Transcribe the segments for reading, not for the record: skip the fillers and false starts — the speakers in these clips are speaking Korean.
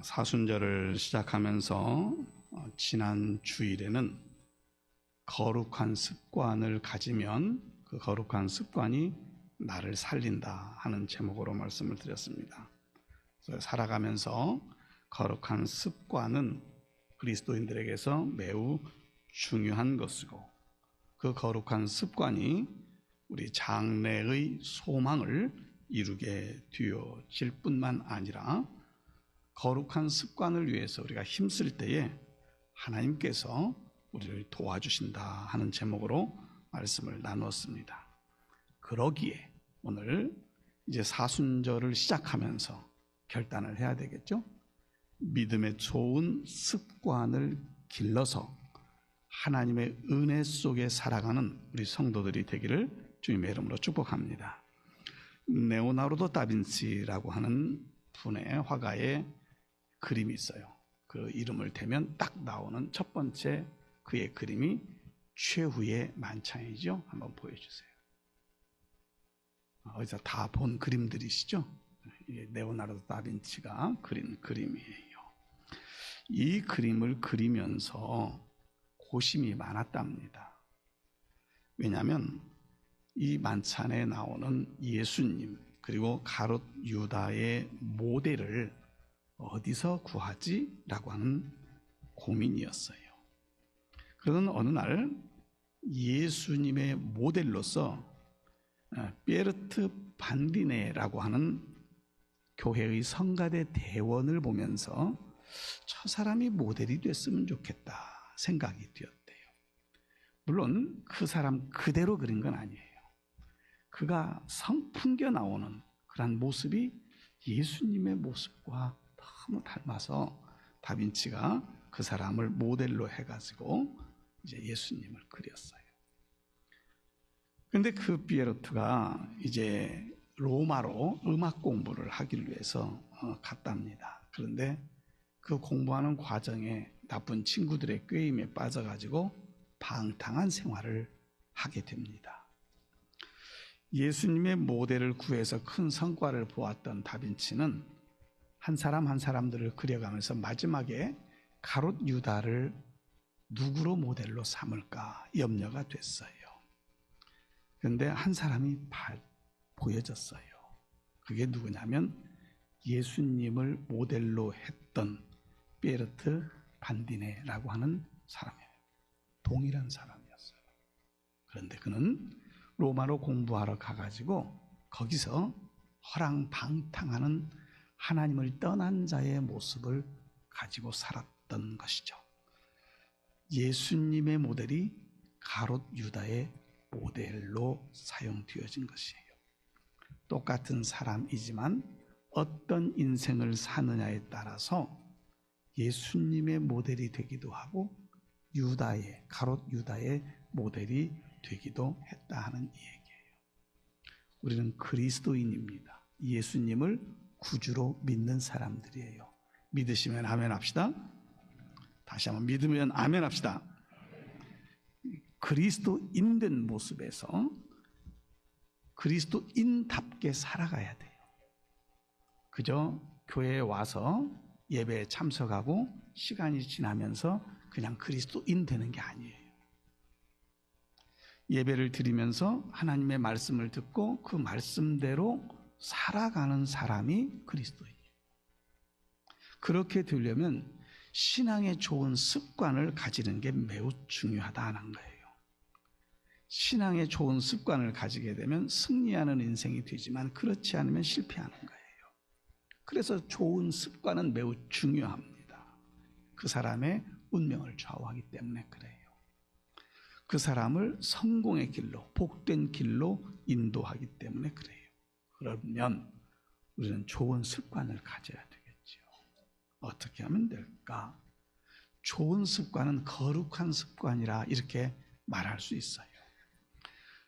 사순절을 시작하면서 지난 주일에는 거룩한 습관을 가지면 그 거룩한 습관이 나를 살린다 하는 제목으로 말씀을 드렸습니다. 그래서 살아가면서 거룩한 습관은 그리스도인들에게서 매우 중요한 것이고, 그 거룩한 습관이 우리 장래의 소망을 이루게 되어질 뿐만 아니라 거룩한 습관을 위해서 우리가 힘쓸 때에 하나님께서 우리를 도와주신다 하는 제목으로 말씀을 나누었습니다. 그러기에 오늘 이제 사순절을 시작하면서 결단을 해야 되겠죠? 믿음의 좋은 습관을 길러서 하나님의 은혜 속에 살아가는 우리 성도들이 되기를 주님의 이름으로 축복합니다. 레오나르도 다빈치라고 하는 분의 화가의 그림이 있어요. 그 이름을 대면 딱 나오는 첫 번째 그의 그림이 최후의 만찬이죠. 한번 보여주세요. 어디서 다 본 그림들이시죠? 레오나르도 다빈치가 그린 그림이에요. 이 그림을 그리면서 고심이 많았답니다. 왜냐하면 이 만찬에 나오는 예수님 그리고 가롯 유다의 모델을 어디서 구하지? 라고 하는 고민이었어요. 그러던 어느 날 예수님의 모델로서 피에르트 반디네라고 하는 교회의 성가대 대원을 보면서 저 사람이 모델이 됐으면 좋겠다 생각이 되었대요. 물론 그 사람 그대로 그린 건 아니에요. 그가 성풍겨 나오는 그런 모습이 예수님의 모습과 너무 닮아서 다빈치가 그 사람을 모델로 해가지고 이제 예수님을 그렸어요. 그런데 그 피에르트가 이제 로마로 음악 공부를 하기 위해서 갔답니다. 그런데 그 공부하는 과정에 나쁜 친구들의 꾀임에 빠져가지고 방탕한 생활을 하게 됩니다. 예수님의 모델을 구해서 큰 성과를 보았던 다빈치는 한 사람 한 사람들을 그려가면서 마지막에 가롯 유다를 누구로 모델로 삼을까 염려가 됐어요. 그런데 한 사람이 보여졌어요. 그게 누구냐면 예수님을 모델로 했던 피에르트 반디네라고 하는 사람이에요. 동일한 사람이었어요. 그런데 그는 로마로 공부하러 가가지고 거기서 허랑방탕하는 하나님을 떠난 자의 모습을 가지고 살았던 것이죠. 예수님의 모델이 가롯 유다의 모델로 사용되어진 것이에요. 똑같은 사람이지만 어떤 인생을 사느냐에 따라서 예수님의 모델이 되기도 하고 가롯 유다의 모델이 되기도 했다 하는 얘기예요. 우리는 그리스도인입니다. 예수님을 구주로 믿는 사람들이에요. 믿으시면 아멘 합시다. 다시 한번 믿으면 아멘 합시다. 그리스도인 된 모습에서 그리스도인답게 살아가야 돼요. 그저 교회에 와서 예배에 참석하고 시간이 지나면서 그냥 그리스도인 되는 게 아니에요. 예배를 드리면서 하나님의 말씀을 듣고 그 말씀대로 살아가는 사람이 그리스도인이에요. 그렇게 되려면 신앙의 좋은 습관을 가지는 게 매우 중요하다는 거예요. 신앙의 좋은 습관을 가지게 되면 승리하는 인생이 되지만 그렇지 않으면 실패하는 거예요. 그래서 좋은 습관은 매우 중요합니다. 그 사람의 운명을 좌우하기 때문에 그래요. 그 사람을 성공의 길로, 복된 길로 인도하기 때문에 그래요. 그러면 우리는 좋은 습관을 가져야 되겠죠. 어떻게 하면 될까? 좋은 습관은 거룩한 습관이라 이렇게 말할 수 있어요.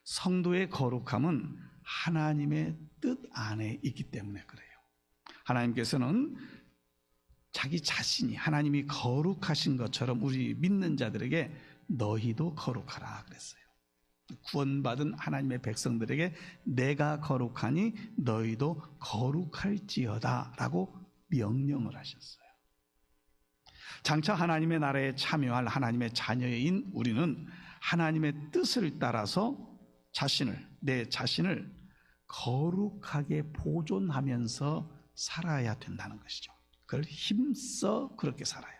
성도의 거룩함은 하나님의 뜻 안에 있기 때문에 그래요. 하나님께서는 자기 자신이 하나님이 거룩하신 것처럼 우리 믿는 자들에게 너희도 거룩하라 그랬어요. 구원받은 하나님의 백성들에게 내가 거룩하니 너희도 거룩할지어다 라고 명령을 하셨어요. 장차 하나님의 나라에 참여할 하나님의 자녀인 우리는 하나님의 뜻을 따라서 내 자신을 거룩하게 보존하면서 살아야 된다는 것이죠. 그걸 힘써 그렇게 살아야 돼요.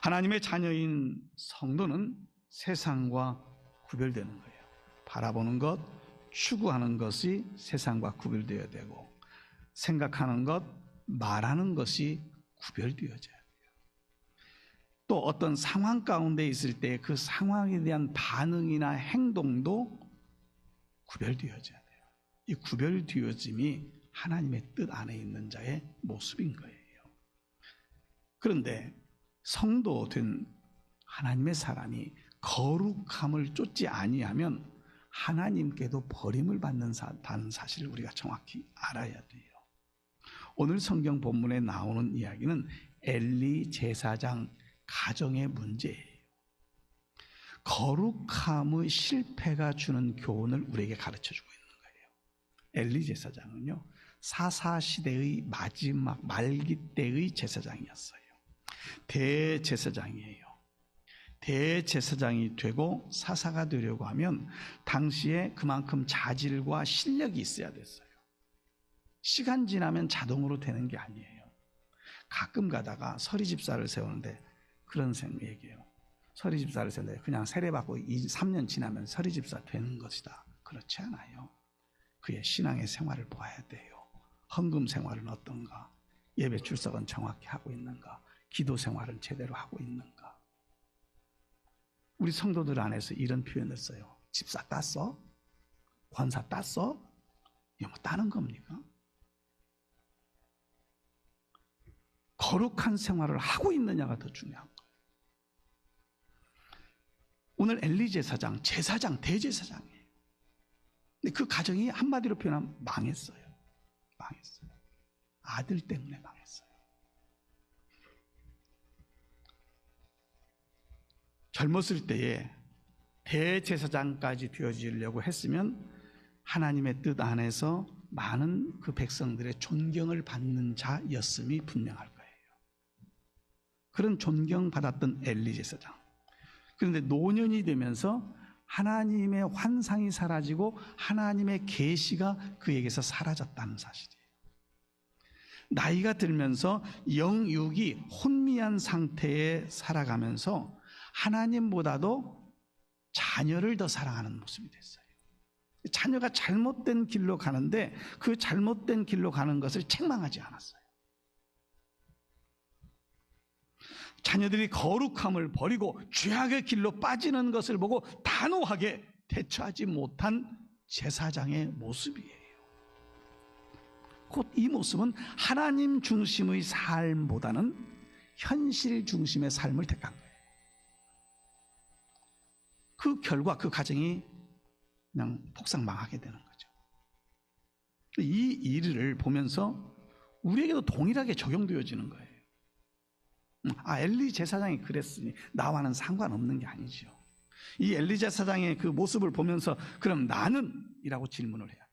하나님의 자녀인 성도는 세상과 구별되는 거예요. 바라보는 것, 추구하는 것이 세상과 구별되어야 되고, 생각하는 것, 말하는 것이 구별되어져야 돼요. 또 어떤 상황 가운데 있을 때 그 상황에 대한 반응이나 행동도 구별되어져야 돼요. 이 구별되어짐이 하나님의 뜻 안에 있는 자의 모습인 거예요. 그런데 성도 된 하나님의 사람이 거룩함을 쫓지 아니하면 하나님께도 버림을 받는 사실을 우리가 정확히 알아야 돼요. 오늘 성경 본문에 나오는 이야기는 엘리 제사장 가정의 문제예요. 거룩함의 실패가 주는 교훈을 우리에게 가르쳐주고 있는 거예요. 엘리 제사장은요, 사사시대의 마지막 말기 때의 제사장이었어요. 대제사장이에요. 대제사장이 되고 사사가 되려고 하면 당시에 그만큼 자질과 실력이 있어야 됐어요. 시간 지나면 자동으로 되는 게 아니에요. 가끔 가다가 서리집사를 세우는데 그런 얘기예요. 서리집사를 세우는데 그냥 세례받고 3년 지나면 서리집사 되는 것이다. 그렇지 않아요. 그의 신앙의 생활을 봐야 돼요. 헌금 생활은 어떤가? 예배 출석은 정확히 하고 있는가? 기도 생활은 제대로 하고 있는가? 우리 성도들 안에서 이런 표현을 써요. 집사 땄어? 권사 땄어? 이거 뭐 따는 겁니까? 거룩한 생활을 하고 있느냐가 더 중요한 거예요. 오늘 엘리 제사장, 제사장, 대제사장이에요. 근데 그 가정이 한마디로 표현하면 망했어요. 망했어요. 아들 때문에 망했어요. 젊었을 때에 대제사장까지 되어지려고 했으면 하나님의 뜻 안에서 많은 그 백성들의 존경을 받는 자였음이 분명할 거예요. 그런 존경받았던 엘리 제사장. 그런데 노년이 되면서 하나님의 환상이 사라지고 하나님의 계시가 그에게서 사라졌다는 사실이에요. 나이가 들면서 영육이 혼미한 상태에 살아가면서 하나님보다도 자녀를 더 사랑하는 모습이 됐어요. 자녀가 잘못된 길로 가는데 그 잘못된 길로 가는 것을 책망하지 않았어요. 자녀들이 거룩함을 버리고 죄악의 길로 빠지는 것을 보고 단호하게 대처하지 못한 제사장의 모습이에요. 곧 이 모습은 하나님 중심의 삶보다는 현실 중심의 삶을 택한 거예요. 그 결과 그 가정이 그냥 폭삭망하게 되는 거죠. 이 일을 보면서 우리에게도 동일하게 적용되어지는 거예요. 엘리 제사장이 그랬으니 나와는 상관없는 게 아니죠. 이 엘리 제사장의 그 모습을 보면서 그럼 나는? 이라고 질문을 해야 돼요.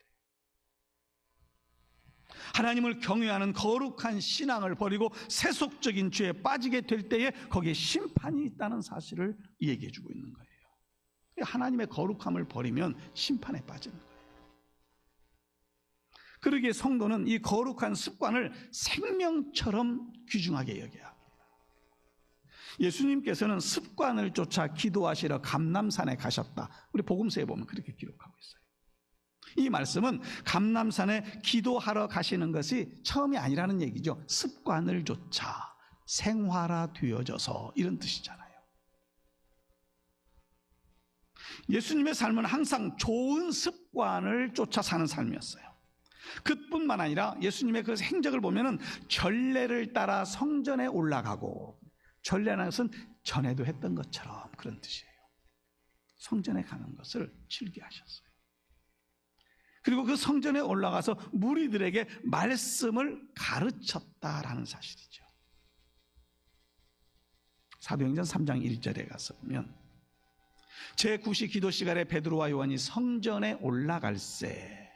하나님을 경외하는 거룩한 신앙을 버리고 세속적인 죄에 빠지게 될 때에 거기에 심판이 있다는 사실을 얘기해 주고 있는 거예요. 하나님의 거룩함을 버리면 심판에 빠지는 거예요. 그러기에 성도는 이 거룩한 습관을 생명처럼 귀중하게 여겨야 합니다. 예수님께서는 습관을 쫓아 기도하시러 감람산에 가셨다. 우리 복음서에 보면 그렇게 기록하고 있어요. 이 말씀은 감람산에 기도하러 가시는 것이 처음이 아니라는 얘기죠. 습관을 쫓아 생활화되어져서 이런 뜻이잖아요. 예수님의 삶은 항상 좋은 습관을 쫓아 사는 삶이었어요. 그뿐만 아니라 예수님의 그 행적을 보면은 전례를 따라 성전에 올라가고, 전례라는 것은 전에도 했던 것처럼 그런 뜻이에요. 성전에 가는 것을 즐겨하셨어요. 그리고 그 성전에 올라가서 무리들에게 말씀을 가르쳤다라는 사실이죠. 사도행전 3장 1절에 가서 보면 제9시 기도 시간에 베드로와 요한이 성전에 올라갈새,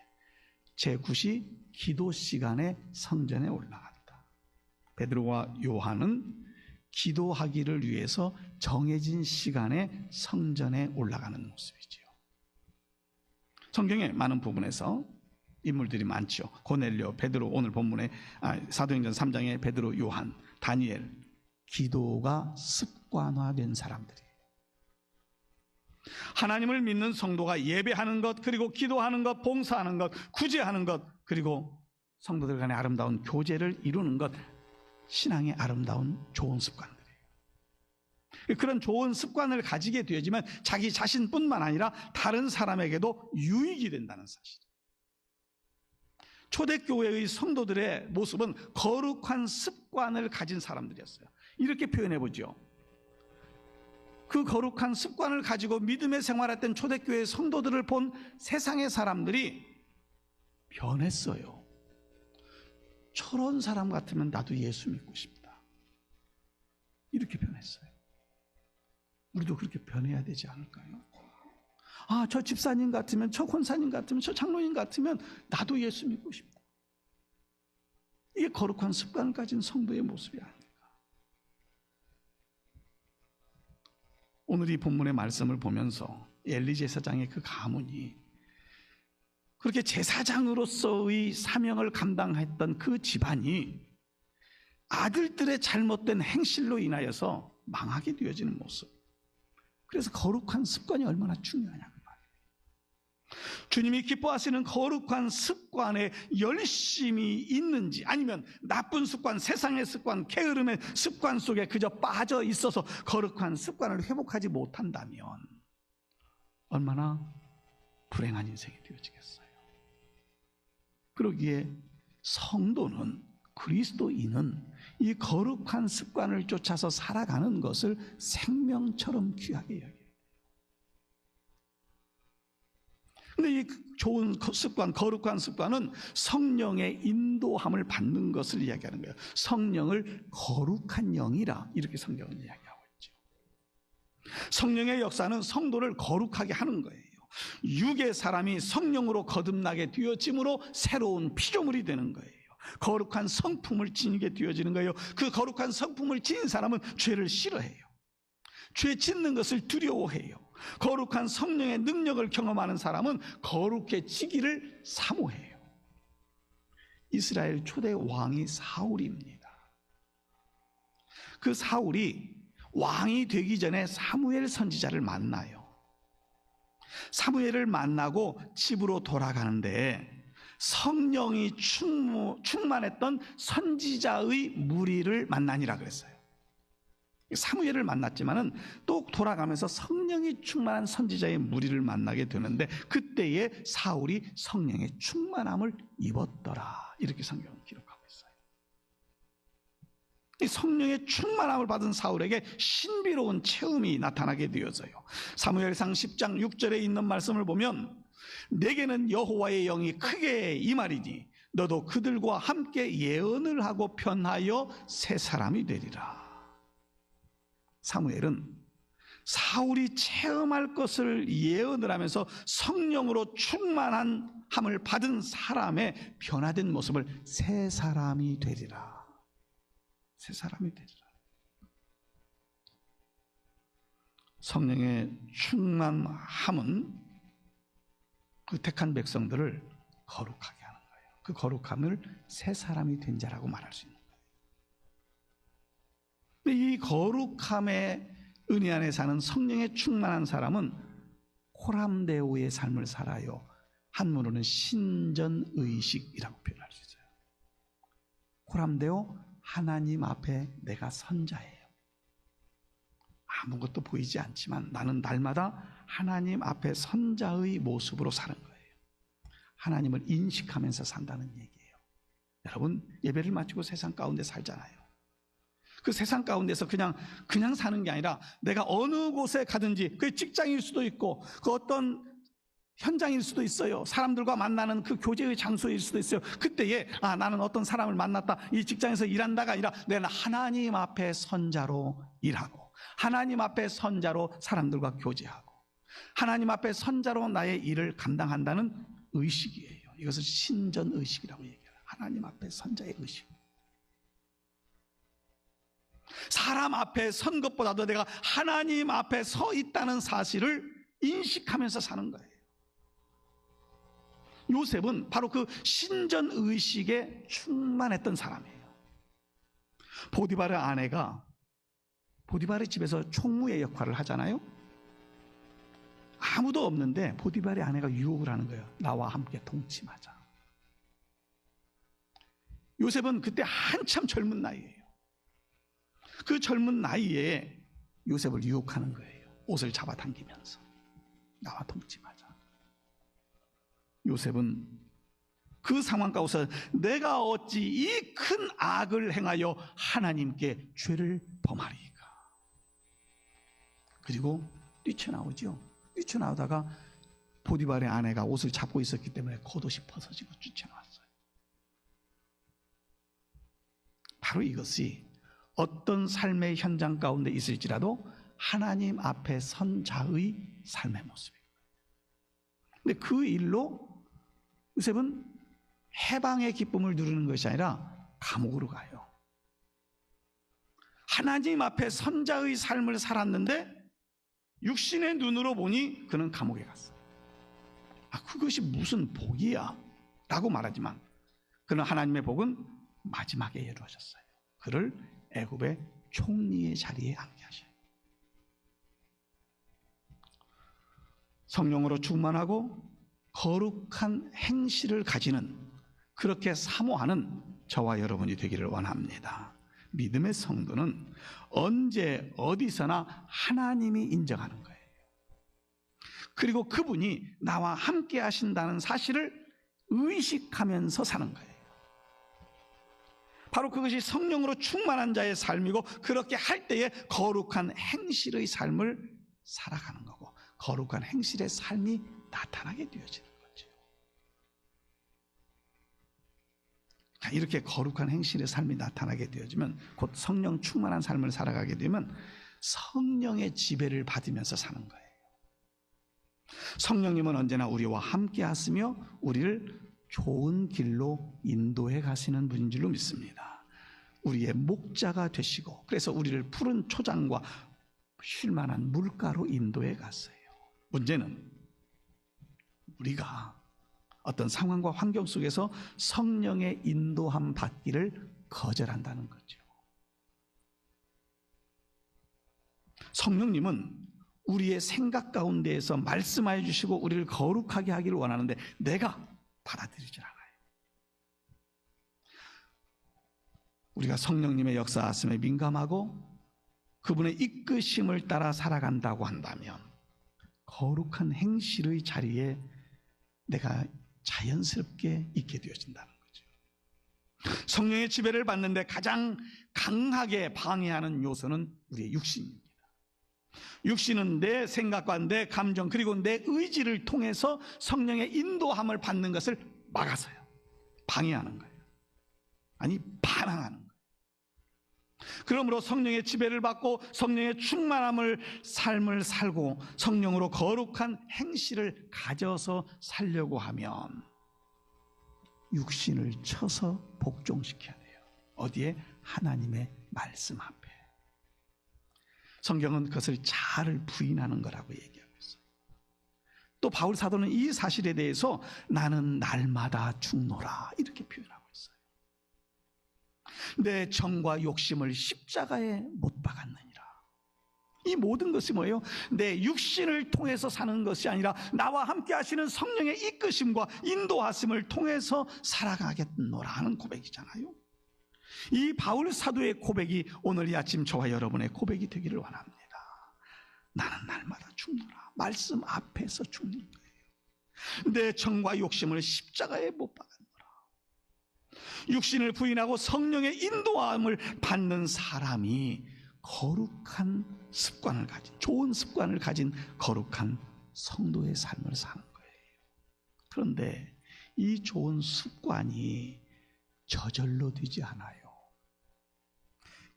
제9시 기도 시간에 성전에 올라갔다. 베드로와 요한은 기도하기를 위해서 정해진 시간에 성전에 올라가는 모습이지요. 성경에 많은 부분에서 인물들이 많죠. 고넬료, 베드로, 오늘 본문에 사도행전 3장에 베드로, 요한, 다니엘, 기도가 습관화된 사람들이에요. 하나님을 믿는 성도가 예배하는 것, 그리고 기도하는 것, 봉사하는 것, 구제하는 것, 그리고 성도들 간의 아름다운 교제를 이루는 것, 신앙의 아름다운 좋은 습관들이에요. 그런 좋은 습관을 가지게 되어지면 자기 자신뿐만 아니라 다른 사람에게도 유익이 된다는 사실. 초대교회의 성도들의 모습은 거룩한 습관을 가진 사람들이었어요. 이렇게 표현해보죠. 그 거룩한 습관을 가지고 믿음의 생활했던 초대교회 성도들을 본 세상의 사람들이 변했어요. 저런 사람 같으면 나도 예수 믿고 싶다. 이렇게 변했어요. 우리도 그렇게 변해야 되지 않을까요? 저 집사님 같으면, 저 권사님 같으면, 저 장로님 같으면 나도 예수 믿고 싶다. 이게 거룩한 습관을 가진 성도의 모습이 아닙니까? 오늘 이 본문의 말씀을 보면서 엘리 제사장의 그 가문이 그렇게 제사장으로서의 사명을 감당했던 그 집안이 아들들의 잘못된 행실로 인하여서 망하게 되어지는 모습. 그래서 거룩한 습관이 얼마나 중요하냐고 말이에요. 주님이 기뻐하시는 거룩한 습관에 열심히 있는지, 아니면 나쁜 습관, 세상의 습관, 게으름의 습관 속에 그저 빠져 있어서 거룩한 습관을 회복하지 못한다면 얼마나 불행한 인생이 되어지겠어요. 그러기에 성도는, 그리스도인은 이 거룩한 습관을 쫓아서 살아가는 것을 생명처럼 귀하게 여겨요. 근데 이 좋은 습관, 거룩한 습관은 성령의 인도함을 받는 것을 이야기하는 거예요. 성령을 거룩한 영이라, 이렇게 성경은 이야기하고 있죠. 성령의 역사는 성도를 거룩하게 하는 거예요. 육의 사람이 성령으로 거듭나게 되어짐으로 새로운 피조물이 되는 거예요. 거룩한 성품을 지니게 되어지는 거예요. 그 거룩한 성품을 지닌 사람은 죄를 싫어해요. 죄 짓는 것을 두려워해요. 거룩한 성령의 능력을 경험하는 사람은 거룩해지기를 사모해요. 이스라엘 초대 왕이 사울입니다. 그 사울이 왕이 되기 전에 사무엘 선지자를 만나요. 사무엘을 만나고 집으로 돌아가는데 성령이 충만했던 선지자의 무리를 만나니라 그랬어요. 사무엘을 만났지만은 또 돌아가면서 성령이 충만한 선지자의 무리를 만나게 되는데, 그때에 사울이 성령의 충만함을 입었더라, 이렇게 성경은 기록하고 있어요. 이 성령의 충만함을 받은 사울에게 신비로운 체험이 나타나게 되어져요. 사무엘상 10장 6절에 있는 말씀을 보면, 내게는 여호와의 영이 크게 임하리니 너도 그들과 함께 예언을 하고 편하여 새 사람이 되리라. 사무엘은 사울이 체험할 것을 예언을 하면서 성령으로 충만함을 받은 사람의 변화된 모습을 새 사람이 되리라. 새 사람이 되리라. 성령의 충만함은 그 택한 백성들을 거룩하게 하는 거예요. 그 거룩함을 새 사람이 된 자라고 말할 수 있는 거예요. 이 거룩함의 은혜 안에 사는 성령의 충만한 사람은 호람데오의 삶을 살아요. 한문으로는 신전의식이라고 표현할 수 있어요. 호람데오, 하나님 앞에 내가 선자예요. 아무것도 보이지 않지만 나는 날마다 하나님 앞에 선자의 모습으로 사는 거예요. 하나님을 인식하면서 산다는 얘기예요. 여러분, 예배를 마치고 세상 가운데 살잖아요. 그 세상 가운데서 그냥 사는 게 아니라 내가 어느 곳에 가든지, 그 직장일 수도 있고 그 어떤 현장일 수도 있어요. 사람들과 만나는 그 교제의 장소일 수도 있어요. 그때에 나는 어떤 사람을 만났다, 이 직장에서 일한다가 아니라 내가 하나님 앞에 선자로 일하고, 하나님 앞에 선자로 사람들과 교제하고, 하나님 앞에 선자로 나의 일을 감당한다는 의식이에요. 이것을 신전의식이라고 얘기해요. 하나님 앞에 선자의 의식. 사람 앞에 선 것보다도 내가 하나님 앞에 서 있다는 사실을 인식하면서 사는 거예요. 요셉은 바로 그 신전의식에 충만했던 사람이에요. 보디발의 아내가 보디발의 집에서 총무의 역할을 하잖아요. 아무도 없는데 보디발의 아내가 유혹을 하는 거예요. 나와 함께 동침하자. 요셉은 그때 한참 젊은 나이예요. 그 젊은 나이에 요셉을 유혹하는 거예요. 옷을 잡아당기면서 나와 동침하자. 요셉은 그 상황 가운데서 내가 어찌 이 큰 악을 행하여 하나님께 죄를 범하리이까. 그리고 뛰쳐나오죠. 뛰쳐나오다가 보디발의 아내가 옷을 잡고 있었기 때문에 겉옷이 벗어지고 뛰쳐나왔어요. 바로 이것이 어떤 삶의 현장 가운데 있을지라도 하나님 앞에 선 자의 삶의 모습이에요. 근데 그 일로 요셉은 해방의 기쁨을 누리는 것이 아니라 감옥으로 가요. 하나님 앞에 선자의 삶을 살았는데 육신의 눈으로 보니 그는 감옥에 갔어요. 그것이 무슨 복이야? 라고 말하지만 그는 하나님의 복은 마지막에 이루어졌어요. 그를 애굽의 총리의 자리에 앉게 하셔요. 성령으로 충만하고 거룩한 행실을 가지는, 그렇게 사모하는 저와 여러분이 되기를 원합니다. 믿음의 성도는 언제 어디서나 하나님이 인정하는 거예요. 그리고 그분이 나와 함께 하신다는 사실을 의식하면서 사는 거예요. 바로 그것이 성령으로 충만한 자의 삶이고, 그렇게 할 때에 거룩한 행실의 삶을 살아가는 거고, 거룩한 행실의 삶이 나타나게 되어지는 거죠. 이렇게 거룩한 행실의 삶이 나타나게 되어지면, 곧 성령 충만한 삶을 살아가게 되면 성령의 지배를 받으면서 사는 거예요. 성령님은 언제나 우리와 함께 하시며 우리를 좋은 길로 인도해 가시는 분인 줄로 믿습니다. 우리의 목자가 되시고, 그래서 우리를 푸른 초장과 쉴만한 물가로 인도해 갔어요. 문제는 우리가 어떤 상황과 환경 속에서 성령의 인도함 받기를 거절한다는 거죠. 성령님은 우리의 생각 가운데에서 말씀하여 주시고 우리를 거룩하게 하기를 원하는데 내가 받아들이질 않아요. 우리가 성령님의 역사하심에 민감하고 그분의 이끄심을 따라 살아간다고 한다면 거룩한 행실의 자리에 내가 자연스럽게 있게 되어진다는 거죠. 성령의 지배를 받는데 가장 강하게 방해하는 요소는 우리의 육신입니다. 육신은 내 생각과 내 감정 그리고 내 의지를 통해서 성령의 인도함을 받는 것을 막아서요, 방해하는 거예요. 아니, 반항하는 거예요. 그러므로 성령의 지배를 받고 성령의 충만함을 삶을 살고 성령으로 거룩한 행실을 가져서 살려고 하면 육신을 쳐서 복종시켜야 돼요. 어디에? 하나님의 말씀 앞에. 성경은 그것을 자아를 부인하는 거라고 얘기하고 있어요. 또 바울 사도는 이 사실에 대해서 나는 날마다 죽노라 이렇게 표현하고 있어요. 내 정과 욕심을 십자가에 못 박았느니라. 이 모든 것이 뭐예요? 내 육신을 통해서 사는 것이 아니라 나와 함께 하시는 성령의 이끄심과 인도하심을 통해서 살아가겠노라 하는 고백이잖아요. 이 바울 사도의 고백이 오늘 이 아침 저와 여러분의 고백이 되기를 원합니다. 나는 날마다 죽노라. 말씀 앞에서 죽는 거예요. 내 정과 욕심을 십자가에 못 박았노라. 육신을 부인하고 성령의 인도함을 받는 사람이 거룩한 습관을 가진, 좋은 습관을 가진 거룩한 성도의 삶을 사는 거예요. 그런데 이 좋은 습관이 저절로 되지 않아요.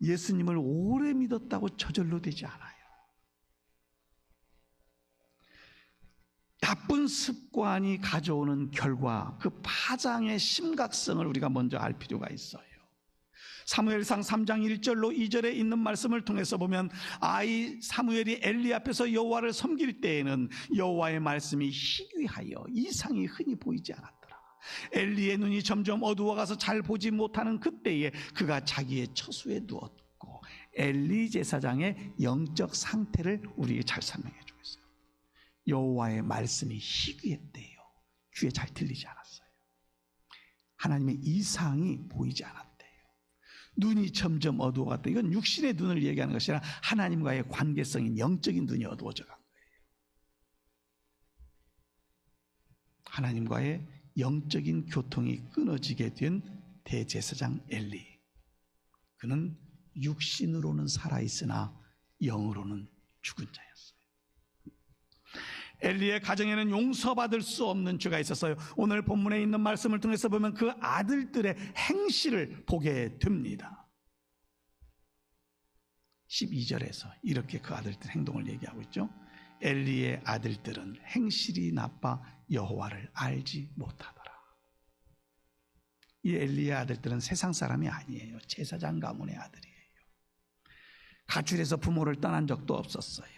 예수님을 오래 믿었다고 저절로 되지 않아요. 나쁜 습관이 가져오는 결과, 그 파장의 심각성을 우리가 먼저 알 필요가 있어요. 사무엘상 3장 1절로 2절에 있는 말씀을 통해서 보면 아이 사무엘이 엘리 앞에서 여호와를 섬길 때에는 여호와의 말씀이 희귀하여 이상이 흔히 보이지 않았더라. 엘리의 눈이 점점 어두워가서 잘 보지 못하는 그때에 그가 자기의 처수에 누웠고, 엘리 제사장의 영적 상태를 우리에게 잘 설명해 주고 있어요. 여호와의 말씀이 희귀했대요. 귀에 잘 들리지 않았어요. 하나님의 이상이 보이지 않았대요. 눈이 점점 어두워갔다. 이건 육신의 눈을 얘기하는 것이 아니라 하나님과의 관계성인 영적인 눈이 어두워져 간 거예요. 하나님과의 영적인 교통이 끊어지게 된 대제사장 엘리. 그는 육신으로는 살아있으나 영으로는 죽은 자였어요. 엘리의 가정에는 용서받을 수 없는 죄가 있었어요. 오늘 본문에 있는 말씀을 통해서 보면 그 아들들의 행실을 보게 됩니다. 12절에서 이렇게 그 아들들 행동을 얘기하고 있죠. 엘리의 아들들은 행실이 나빠 여호와를 알지 못하더라. 이 엘리의 아들들은 세상 사람이 아니에요. 제사장 가문의 아들이에요. 가출해서 부모를 떠난 적도 없었어요.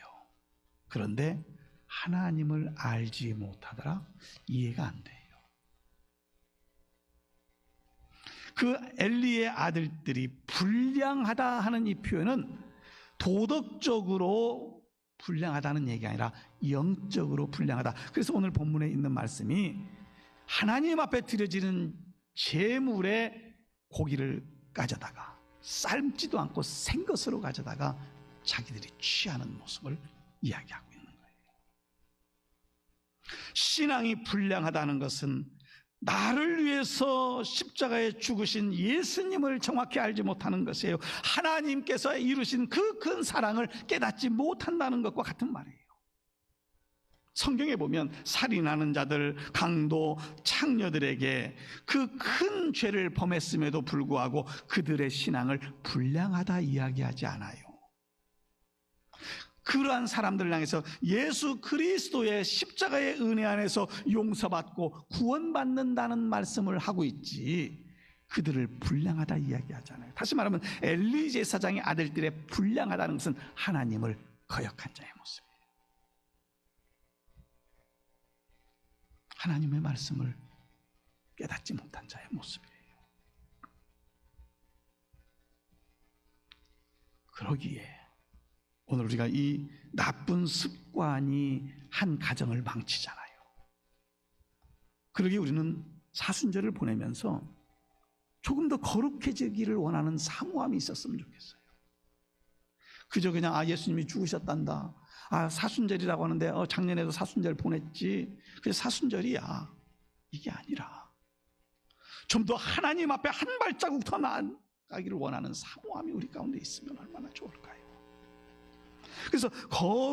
그런데 하나님을 알지 못하더라. 이해가 안 돼요. 그 엘리의 아들들이 불량하다 하는 이 표현은 도덕적으로 불량하다는 얘기가 아니라 영적으로 불량하다. 그래서 오늘 본문에 있는 말씀이 하나님 앞에 드려지는 제물에 고기를 가져다가 삶지도 않고 생것으로 가져다가 자기들이 취하는 모습을 이야기하고 있는 거예요. 신앙이 불량하다는 것은 나를 위해서 십자가에 죽으신 예수님을 정확히 알지 못하는 것이에요. 하나님께서 이루신 그 큰 사랑을 깨닫지 못한다는 것과 같은 말이에요. 성경에 보면 살인하는 자들, 강도, 창녀들에게 그 큰 죄를 범했음에도 불구하고 그들의 신앙을 불량하다 이야기하지 않아요. 그러한 사람들을 향해서 예수 그리스도의 십자가의 은혜 안에서 용서받고 구원받는다는 말씀을 하고 있지, 그들을 불량하다 이야기하잖아요. 다시 말하면 엘리 제사장의 아들들의 불량하다는 것은 하나님을 거역한 자의 모습이에요. 하나님의 말씀을 깨닫지 못한 자의 모습이에요. 그러기에 오늘 우리가 이 나쁜 습관이 한 가정을 망치잖아요. 그러기에 우리는 사순절을 보내면서 조금 더 거룩해지기를 원하는 사모함이 있었으면 좋겠어요. 그저 그냥 예수님이 죽으셨단다, 사순절이라고 하는데 작년에도 사순절 보냈지, 그게 사순절이야, 이게 아니라 좀 더 하나님 앞에 한 발자국 더 나아가기를 원하는 사모함이 우리 가운데 있으면 얼마나 좋을까요? 그래서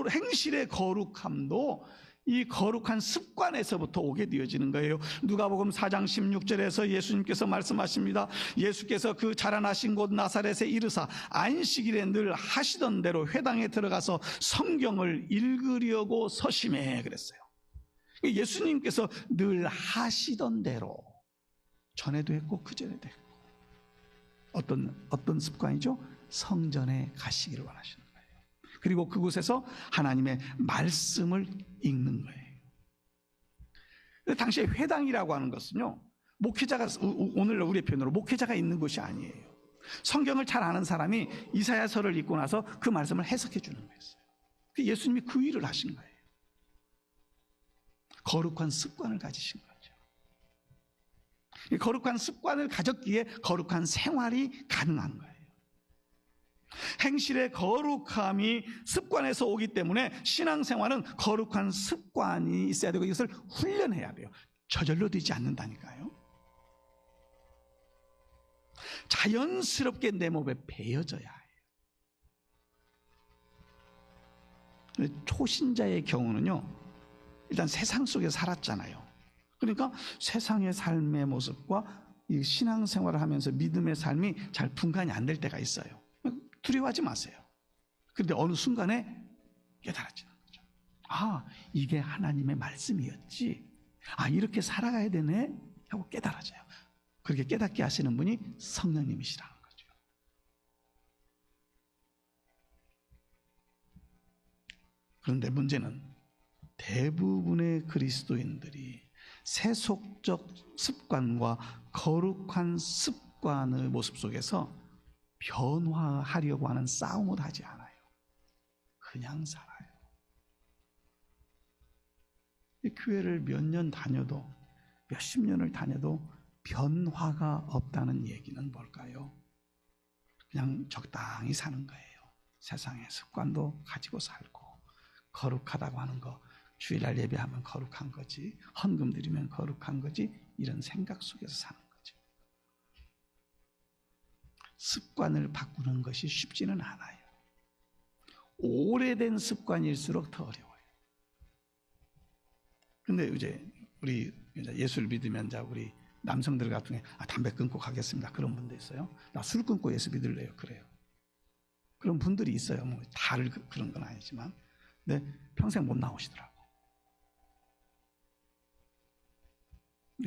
행실의 거룩함도 이 거룩한 습관에서부터 오게 되어지는 거예요. 누가복음 4장 16절에서 예수님께서 말씀하십니다. 예수께서 그 자라나신 곳 나사렛에 이르사 안식일에 늘 하시던 대로 회당에 들어가서 성경을 읽으려고 서심해 그랬어요. 예수님께서 늘 하시던 대로, 전에도 했고 그전에도 했고, 어떤 습관이죠? 성전에 가시기를 원하시는 거예요. 그리고 그곳에서 하나님의 말씀을 읽는 거예요. 당시에 회당이라고 하는 것은요, 목회자가, 오늘 우리의 표현으로 목회자가 있는 곳이 아니에요. 성경을 잘 아는 사람이 이사야서를 읽고 나서 그 말씀을 해석해 주는 거였어요. 예수님이 그 일을 하신 거예요. 거룩한 습관을 가지신 거죠. 거룩한 습관을 가졌기에 거룩한 생활이 가능한 거예요. 행실의 거룩함이 습관에서 오기 때문에 신앙생활은 거룩한 습관이 있어야 되고 이것을 훈련해야 돼요. 저절로 되지 않는다니까요. 자연스럽게 내 몸에 배어져야 해요. 초신자의 경우는요, 일단 세상 속에 살았잖아요. 그러니까 세상의 삶의 모습과 이 신앙생활을 하면서 믿음의 삶이 잘 분간이 안 될 때가 있어요. 두려워하지 마세요. 그런데 어느 순간에 깨달아지는 거죠. 이게 하나님의 말씀이었지, 이렇게 살아가야 되네 하고 깨달아져요. 그렇게 깨닫게 하시는 분이 성령님이시라는 거죠. 그런데 문제는 대부분의 그리스도인들이 세속적 습관과 거룩한 습관의 모습 속에서 변화하려고 하는 싸움을 하지 않아요. 그냥 살아요. 이 교회를 몇 년 다녀도, 몇십 년을 다녀도 변화가 없다는 얘기는 뭘까요? 그냥 적당히 사는 거예요. 세상의 습관도 가지고 살고, 거룩하다고 하는 거, 주일날 예배하면 거룩한 거지, 헌금 드리면 거룩한 거지, 이런 생각 속에서 사는 거죠. 습관을 바꾸는 것이 쉽지는 않아요. 오래된 습관일수록 더 어려워요. 근데 이제 우리 예수를 믿으면 우리 남성들 같은 경우에 담배 끊고 가겠습니다. 그런 분도 있어요. 나 술 끊고 예수 믿을래요. 그래요. 그런 분들이 있어요. 뭐 다를 그런 건 아니지만, 근데 평생 못 나오시더라고.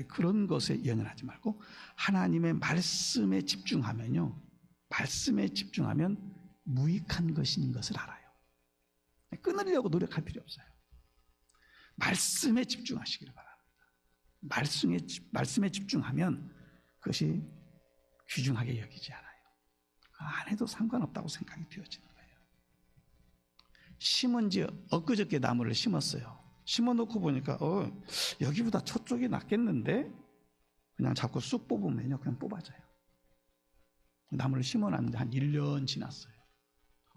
그런 것에 연연하지 말고 하나님의 말씀에 집중하면요, 말씀에 집중하면 무익한 것인 것을 알아요. 끊으려고 노력할 필요 없어요. 말씀에 집중하시기를 바랍니다. 말씀에 집중하면 그것이 귀중하게 여기지 않아요. 안 해도 상관없다고 생각이 되어지는 거예요. 심은 지 엊그저께 나무를 심었어요. 심어놓고 보니까 여기보다 저쪽이 낫겠는데, 그냥 자꾸 쑥 뽑으면요 그냥 뽑아져요. 나무를 심어놨는데 한 1년 지났어요.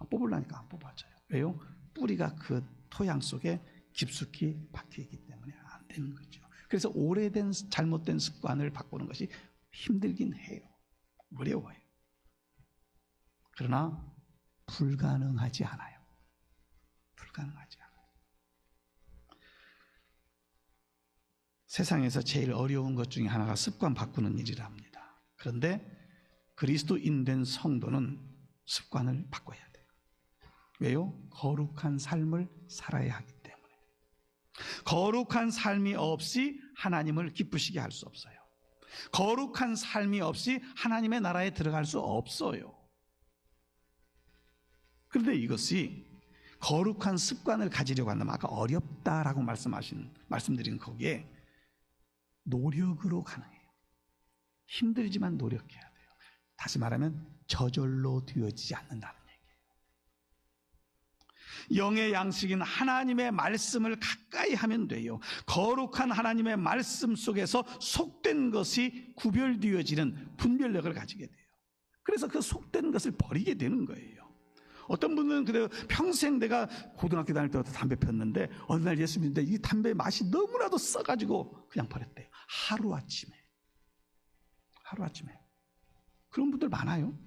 뽑으려니까 안 뽑아져요. 왜요? 뿌리가 그 토양 속에 깊숙이 박혀있기 때문에 안 되는 거죠. 그래서 오래된 잘못된 습관을 바꾸는 것이 힘들긴 해요. 어려워요. 그러나 불가능하지 않아요. 불가능하지 않아요. 세상에서 제일 어려운 것 중에 하나가 습관 바꾸는 일이랍니다. 그런데 그리스도인 된 성도는 습관을 바꿔야 돼요. 왜요? 거룩한 삶을 살아야 하기 때문에. 거룩한 삶이 없이 하나님을 기쁘시게 할 수 없어요. 거룩한 삶이 없이 하나님의 나라에 들어갈 수 없어요. 그런데 이것이 거룩한 습관을 가지려고 한다면, 아까 어렵다라고 말씀드린 거기에 노력으로 가능해요. 힘들지만 노력해야 돼요. 다시 말하면 저절로 되어지지 않는다는 얘기예요. 영의 양식인 하나님의 말씀을 가까이 하면 돼요. 거룩한 하나님의 말씀 속에서 속된 것이 구별되어지는 분별력을 가지게 돼요. 그래서 그 속된 것을 버리게 되는 거예요. 어떤 분들은 그래요. 평생 내가 고등학교 다닐 때부터 담배 폈는데 어느 날 예수 믿는데 이 담배 맛이 너무나도 써가지고 그냥 버렸대요. 하루아침에. 그런 분들 많아요.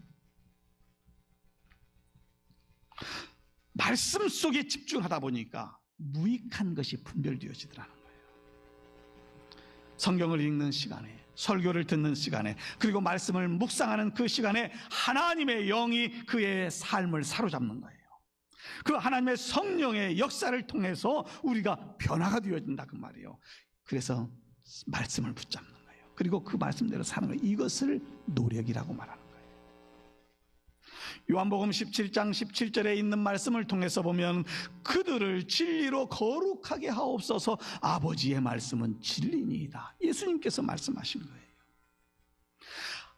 말씀 속에 집중하다 보니까 무익한 것이 분별되어지더라는 거예요. 성경을 읽는 시간에, 설교를 듣는 시간에, 그리고 말씀을 묵상하는 그 시간에 하나님의 영이 그의 삶을 사로잡는 거예요. 그 하나님의 성령의 역사를 통해서 우리가 변화가 되어진다 그 말이에요. 그래서 말씀을 붙잡는 거예요. 그리고 그 말씀대로 사는 거예요. 이것을 노력이라고 말하는 거예요. 요한복음 17장 17절에 있는 말씀을 통해서 보면 그들을 진리로 거룩하게 하옵소서, 아버지의 말씀은 진리니이다. 예수님께서 말씀하신 거예요.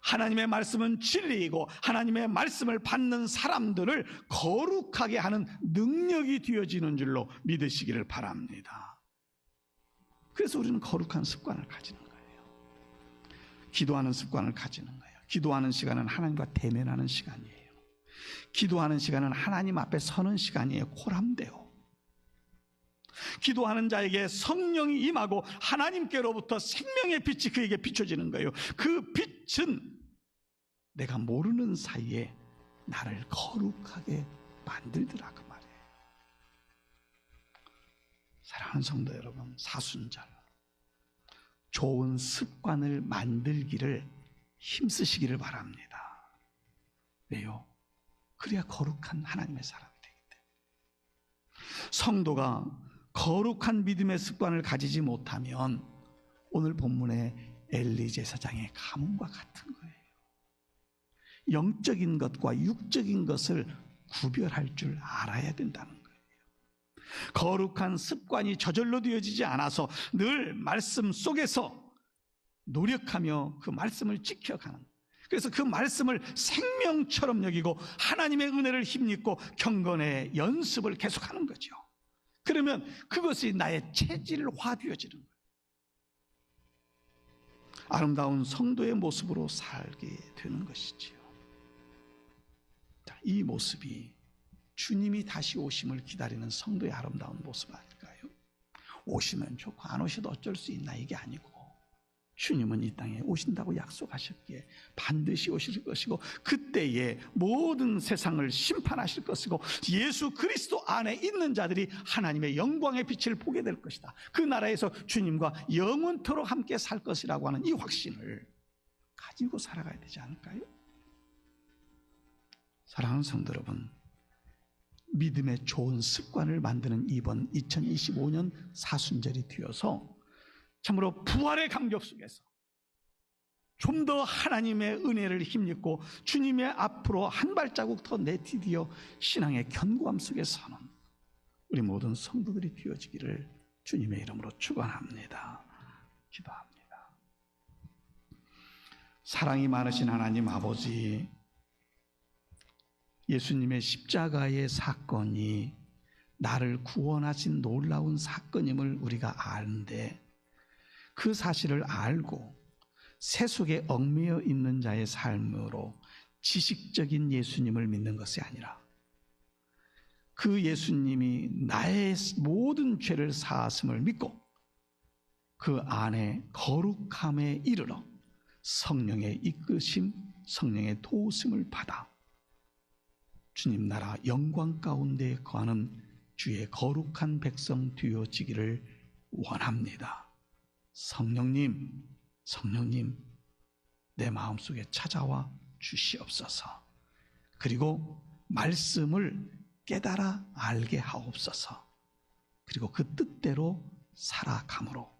하나님의 말씀은 진리이고 하나님의 말씀을 받는 사람들을 거룩하게 하는 능력이 되어지는 줄로 믿으시기를 바랍니다. 그래서 우리는 거룩한 습관을 가지는 거예요. 기도하는 습관을 가지는 거예요. 기도하는 시간은 하나님과 대면하는 시간이에요. 기도하는 시간은 하나님 앞에 서는 시간이에요. 코람데오. 기도하는 자에게 성령이 임하고 하나님께로부터 생명의 빛이 그에게 비춰지는 거예요. 그 빛은 내가 모르는 사이에 나를 거룩하게 만들더라 그 말이에요. 사랑하는 성도 여러분, 사순절 좋은 습관을 만들기를 힘쓰시기를 바랍니다. 왜요? 그래야 거룩한 하나님의 사람이 되기 때문에. 성도가 거룩한 믿음의 습관을 가지지 못하면 오늘 본문의 엘리 제사장의 가문과 같은 거예요. 영적인 것과 육적인 것을 구별할 줄 알아야 된다는 거예요. 거룩한 습관이 저절로 되어지지 않아서 늘 말씀 속에서 노력하며 그 말씀을 지켜가는, 그래서 그 말씀을 생명처럼 여기고 하나님의 은혜를 힘입고 경건의 연습을 계속하는 거죠. 그러면 그것이 나의 체질화되어지는 거예요. 아름다운 성도의 모습으로 살게 되는 것이지요. 이 모습이 주님이 다시 오심을 기다리는 성도의 아름다운 모습 아닐까요? 오시면 좋고 안 오셔도 어쩔 수 있나, 이게 아니고 주님은 이 땅에 오신다고 약속하셨기에 반드시 오실 것이고 그때에 모든 세상을 심판하실 것이고 예수 그리스도 안에 있는 자들이 하나님의 영광의 빛을 보게 될 것이다. 그 나라에서 주님과 영원토록 함께 살 것이라고 하는 이 확신을 가지고 살아가야 되지 않을까요? 사랑하는 성도 여러분, 믿음의 좋은 습관을 만드는 이번 2025년 사순절이 되어서 참으로 부활의 감격 속에서 좀 더 하나님의 은혜를 힘입고 주님의 앞으로 한 발자국 더 내디디어 신앙의 견고함 속에 서는 우리 모든 성도들이 되어지기를 주님의 이름으로 축원합니다. 기도합니다. 사랑이 많으신 하나님 아버지, 예수님의 십자가의 사건이 나를 구원하신 놀라운 사건임을 우리가 아는데 그 사실을 알고 세속에 얽매여 있는 자의 삶으로 지식적인 예수님을 믿는 것이 아니라 그 예수님이 나의 모든 죄를 사하심을 믿고 그 안에 거룩함에 이르러 성령의 이끄심, 성령의 도우심을 받아 주님 나라 영광 가운데 거하는 주의 거룩한 백성 되어지기를 원합니다. 성령님, 성령님, 내 마음속에 찾아와 주시옵소서. 그리고 말씀을 깨달아 알게 하옵소서. 그리고 그 뜻대로 살아감으로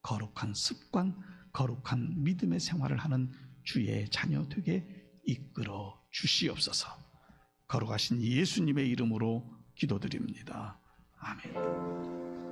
거룩한 습관, 거룩한 믿음의 생활을 하는 주의 자녀 되게 이끌어 주시옵소서. 거룩하신 예수님의 이름으로 기도드립니다. 아멘.